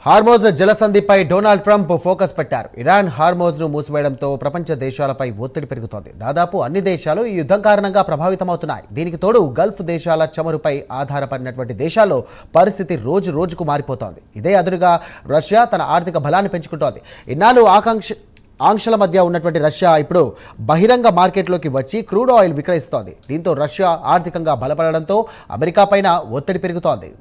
Hormuz జలసంధిపై Donald Trump focus పెట్టారు. Iran హార్మోజ్ను మూసివేయడంతో ప్రపంచ దేశాలపై ఒత్తిడి పెరుగుతోంది. దాదాపు అన్ని దేశాలు ఈ యుద్ధం కారణంగా ప్రభావితమవుతున్నాయి. దీనికి తోడు గల్ఫ్ దేశాల చమురుపై ఆధారపడినటువంటి దేశాల్లో పరిస్థితి రోజు రోజుకు మారిపోతోంది. ఇదే అదునుగా రష్యా తన ఆర్థిక బలాన్ని పెంచుకుంటోంది. ఇన్నాళ్ళు ఆంక్షల మధ్య ఉన్నటువంటి రష్యా ఇప్పుడు బహిరంగ మార్కెట్లోకి వచ్చి క్రూడ్ ఆయిల్ విక్రయిస్తోంది. దీంతో రష్యా ఆర్థికంగా బలపడడంతో అమెరికా పైన ఒత్తిడి పెరుగుతోంది.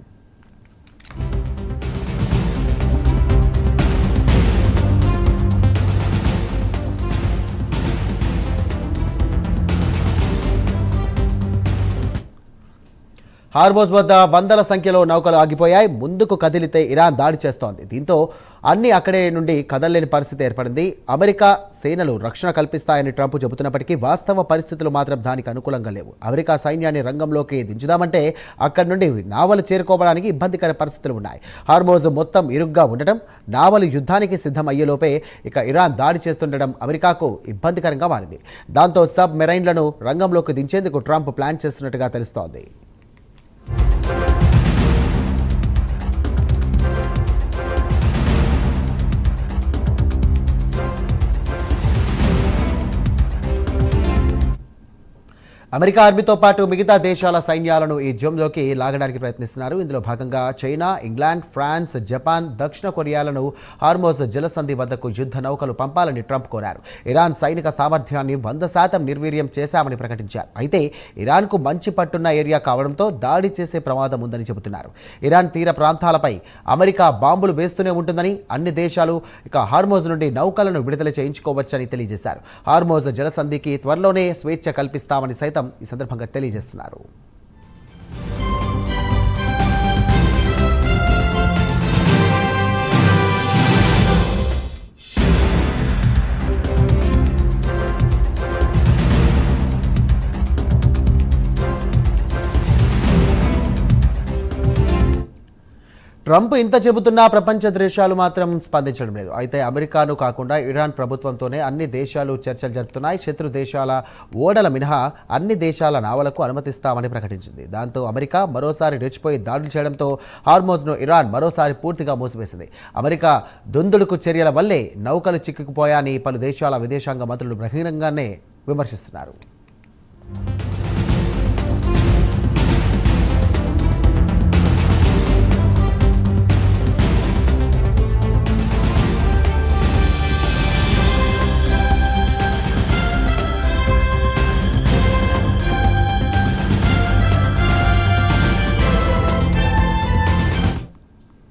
హార్మోజ్ వద్ద వందల సంఖ్యలో నౌకలు ఆగిపోయాయి. ముందుకు కదిలితే ఇరాన్ దాడి చేస్తోంది. దీంతో అన్ని అక్కడే నుండి కదలలేని పరిస్థితి ఏర్పడింది. అమెరికా సేనలు రక్షణ కల్పిస్తాయని ట్రంప్ చెబుతున్నప్పటికీ వాస్తవ పరిస్థితులు మాత్రం దానికి అనుకూలంగా లేవు. అమెరికా సైన్యాన్ని రంగంలోకి దించుదామంటే అక్కడి నుండి నావలు చేరుకోవడానికి ఇబ్బందికర పరిస్థితులు ఉన్నాయి. హార్మోజ్ మొత్తం ఇరుగ్గా ఉండటం, నావలు యుద్ధానికి సిద్ధం అయ్యేలోపే ఇక ఇరాన్ దాడి చేస్తుండడం అమెరికాకు ఇబ్బందికరంగా మారింది. దాంతో సబ్ మెరైన్లను రంగంలోకి దించేందుకు ట్రంప్ ప్లాన్ చేస్తున్నట్టుగా తెలుస్తోంది. అమెరికా ఆర్మీతో పాటు మిగతా దేశాల సైన్యాలను ఈ యుద్ధంలోకి లాగడానికి ప్రయత్నిస్తున్నారు. ఇందులో భాగంగా చైనా, ఇంగ్లాండ్, ఫ్రాన్స్, జపాన్, దక్షిణ కొరియాలను హార్మోజ్ జలసంధి వద్దకు యుద్ధ నౌకలు పంపాలని ట్రంప్ కోరారు. ఇరాన్ సైనిక సామర్థ్యాన్ని 100% నిర్వీర్యం చేశామని ప్రకటించారు. అయితే ఇరాన్కు మంచి పట్టున్న ఏరియా కావడంతో దాడి చేసే ప్రమాదం ఉందని చెబుతున్నారు. ఇరాన్ తీర ప్రాంతాలపై అమెరికా బాంబులు వేస్తూనే ఉంటుందని, అన్ని దేశాలు ఇక హార్మోజ్ నుండి నౌకలను విడుదల చేయించుకోవచ్చని తెలియజేశారు. హార్మోజ్ జలసంధికి త్వరలోనే స్వేచ్ఛ కల్పిస్తామని సైతం ఈ సందర్భంగా తెలియజేస్తున్నారు. ట్రంప్ ఇంత చెబుతున్నా ప్రపంచ దేశాలు మాత్రం స్పందించడం లేదు. అయితే అమెరికాను కాకుండా ఇరాన్ ప్రభుత్వంతోనే అన్ని దేశాలు చర్చలు జరుపుతున్నాయి. శత్రు దేశాల ఓడల మినహా అన్ని దేశాల నావలకు అనుమతిస్తామని ప్రకటించింది. దాంతో అమెరికా మరోసారి రెచ్చిపోయి దాడులు చేయడంతో హార్మోజ్ను ఇరాన్ మరోసారి పూర్తిగా మూసివేసింది. అమెరికా దుందుడుకు చర్యల వల్లే నౌకలు చిక్కుకుపోయాయని పలు దేశాల విదేశాంగ మంత్రులు బహిరంగంగానే విమర్శిస్తున్నారు.